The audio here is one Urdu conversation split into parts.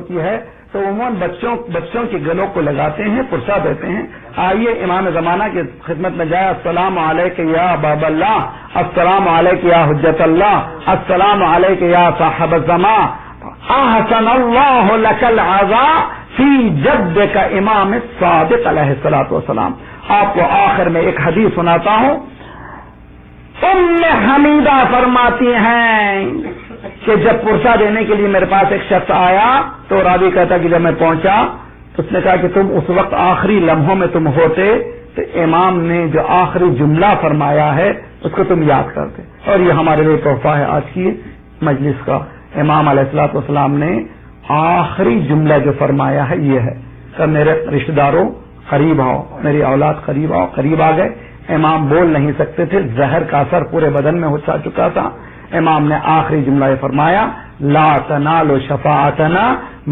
ہوتی ہے تو عموماً بچوں کے گلوں کو لگاتے ہیں، پرسہ دیتے ہیں. آئیے امام زمانہ کی خدمت میں جائے. السلام علیک یا باب اللہ، السلام علیک یا حجت اللہ، السلام علیک یا صاحب الزمان، احسن اللہ لک العزاء فی جدک امام الصادق علیہ الصلوۃ والسلام. آپ کو آخر میں ایک حدیث سناتا ہوں. ام حمیدہ فرماتی ہیں کہ جب پرسہ دینے کے لیے میرے پاس ایک شخص آیا تو راوی کہتا کہ جب میں پہنچا تو اس نے کہا کہ تم اس وقت آخری لمحوں میں تم ہوتے تو امام نے جو آخری جملہ فرمایا ہے اس کو تم یاد کرتے. اور یہ ہمارے لیے تحفہ ہے آج کی مجلس کا. امام علیہ الصلوۃ والسلام نے آخری جملہ جو فرمایا ہے یہ ہے کہ میرے رشتہ داروں قریب آؤ، میری اولاد قریب آؤ. قریب آ گئے. امام بول نہیں سکتے تھے، زہر کا اثر پورے بدن میں ہو چکا تھا. امام نے آخری جملہ یہ فرمایا، لا تنالوا شفاعتنا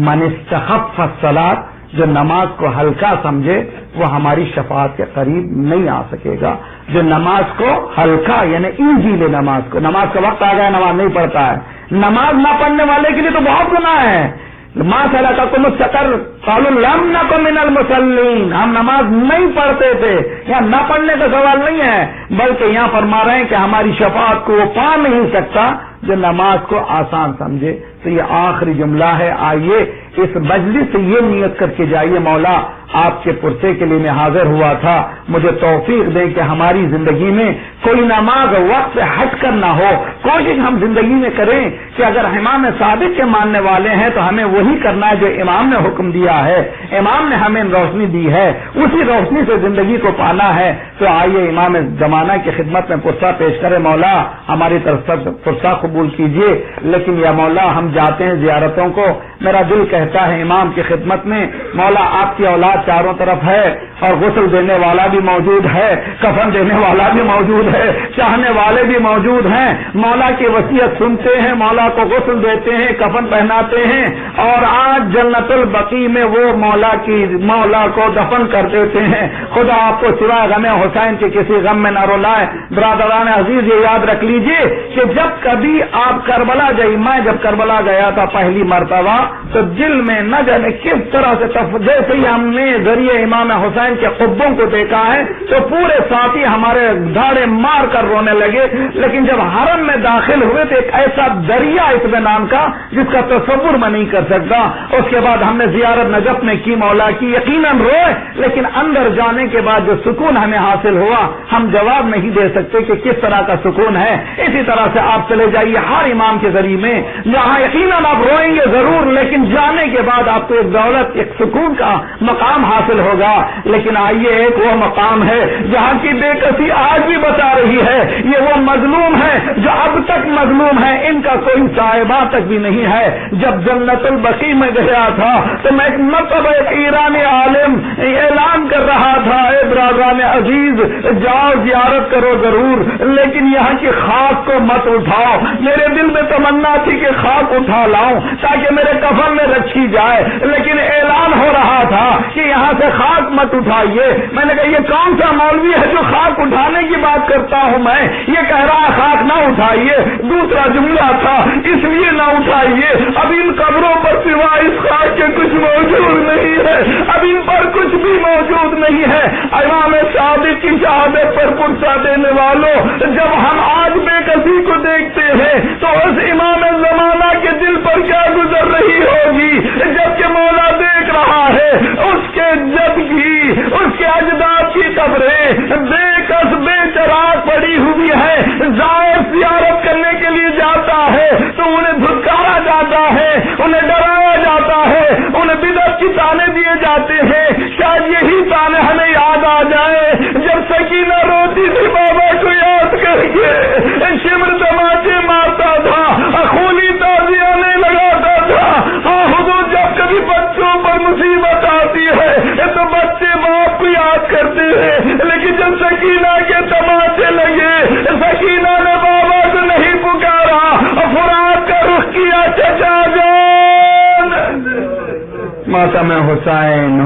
من استخف الصلاۃ. جو نماز کو ہلکا سمجھے وہ ہماری شفاعت کے قریب نہیں آ سکے گا. جو نماز کو ہلکا یعنی ایزی لے، نماز کو، نماز کا وقت آ گیا نماز نہیں پڑھتا ہے، نماز نہ پڑھنے والے کے لیے تو بہت گناہ ہے. ما سلککم السقر قالوا لم نکن من المصلین. ہم نماز نہیں پڑھتے تھے. یہاں نہ پڑھنے کا سوال نہیں ہے، بلکہ یہاں فرما رہے ہیں کہ ہماری شفاعت کو وہ پا نہیں سکتا جو نماز کو آسان سمجھے. تو یہ آخری جملہ ہے. آئیے اس مجلس سے یہ نیت کر کے جائیے، مولا آپ کے پرسے کے لیے میں حاضر ہوا تھا، مجھے توفیق دیں کہ ہماری زندگی میں کوئی نماز وقت سے ہٹ کر نہ ہو. کوشش ہم زندگی میں کریں کہ اگر امام صادق کے ماننے والے ہیں تو ہمیں وہی کرنا ہے جو امام نے حکم دیا ہے. امام نے ہمیں روشنی دی ہے، اسی روشنی سے زندگی کو پانا ہے. تو آئیے امام زمانہ کی خدمت میں پرسہ پیش کرے. مولا ہماری طرف سے پرسہ قبول کیجیے. لیکن یا مولا ہم جاتے ہیں زیارتوں کو، میرا دل کہتا ہے امام کی خدمت میں، مولا آپ کی اولاد چاروں طرف ہے اور غسل دینے والا بھی موجود ہے، کفن دینے والا بھی موجود ہے، چاہنے والے بھی موجود ہیں. مولا کی وصیت سنتے ہیں، مولا کو غسل دیتے ہیں، کفن پہناتے ہیں، اور آج جنت البقیع میں وہ مولا کو دفن کر دیتے ہیں. خدا آپ کو سوائے غم حسین کے کسی غم میں نہ رلائے. برادران عزیز یہ یاد رکھ لیجئے کہ جب کبھی آپ کربلا جائیے، میں جب کربلا گیا تھا پہلی مرتبہ تو دل میں نہ جانے کس طرح سے جیسے ہی ہم نے ذریعے امام حسین کے قبوں کو دیکھا ہے تو پورے ساتھی ہمارے دھاڑے مار کر رونے لگے. لیکن جب حرم میں داخل ہوئے تو ایک ایسا دریا اطمینان کا جس کا تصور میں نہیں کر سکتا. اس کے بعد ہم نے زیارت نجف میں کی، مولا کی، یقیناً روئے، لیکن اندر جانے کے بعد جو سکون ہمیں حاصل ہوا ہم جواب نہیں دے سکتے کہ کس طرح کا سکون ہے. اسی طرح سے آپ چلے جائیے ہر امام کے ذریعے میں، جہاں یقیناً آپ روئیں گے ضرور، لیکن جانے کے بعد آپ کو ایک دولت، ایک سکون کا مقام حاصل ہوگا. لیکن آئیے ایک وہ مقام ہے جہاں کی بے کسی آج بھی بتا رہی ہے، یہ وہ مظلوم ہے جو اب تک مظلوم ہے، ان کا کوئی صاحبہ تک بھی نہیں ہے. جب جنت البقیع میں گیا تھا تو میں ایک مرتبہ ایک ایرانی عالم اعلان کر رہا تھا، اے برادران عزیز جاؤ زیارت کرو ضرور، لیکن یہاں کی خاک کو مت اٹھاؤ. میرے دل میں تمنا تھی کہ خاک اٹھا لاؤں تاکہ میرے کفن میں رکھی جائے، لیکن اعلان ہو رہا تھا کہ یہاں سے خاک مت اٹھائیے. میں نے کہا یہ کون سا مولوی ہے جو خاک اٹھانے کی بات کرتا ہوں، میں یہ کہہ رہا خاک نہ اٹھائیے. دوسرا جملہ تھا اس لیے نہ اٹھائیے، اب ان قبروں پر سوائے اس خاک کے کچھ موجود نہیں ہے، اب ان پر کچھ بھی موجود نہیں ہے. امام صادق کی شہادت پر پرسہ دینے والوں، جب ہم آج بے کسی کو دیکھتے ہیں تو اس امام زمانہ کے دل پر کیا گزر رہی ہوگی، جبکہ مولا دیکھ رہا ہے اس کے جد کی، اس کے اجداد کی قبریں بے کس بے چراغ پڑی ہوئی ہے. زائر زیارت کرنے کے لیے جاتا ہے تو انہیں دھتکارا جاتا ہے، انہیں ڈرایا جاتا ہے، انہیں بدعت کی تانے دیے جاتے ہیں. شاید یہی تانے ہمیں یاد آ جائے جب سکینہ روتی تھی بابا کو یاد کر کے، شمر تماچے مارتا تھا، خونی تعزیانے لگاتا تھا. حضور جب کبھی بچوں پر مصیبت آتی ہے تو بچے باپ کو یاد کرتے ہیں، لیکن جب سکینہ کے تماچے لگے سکینہ نے بابا کو نہیں پکارا، فرات کا رخ کیا چچا جان ماتم حسین.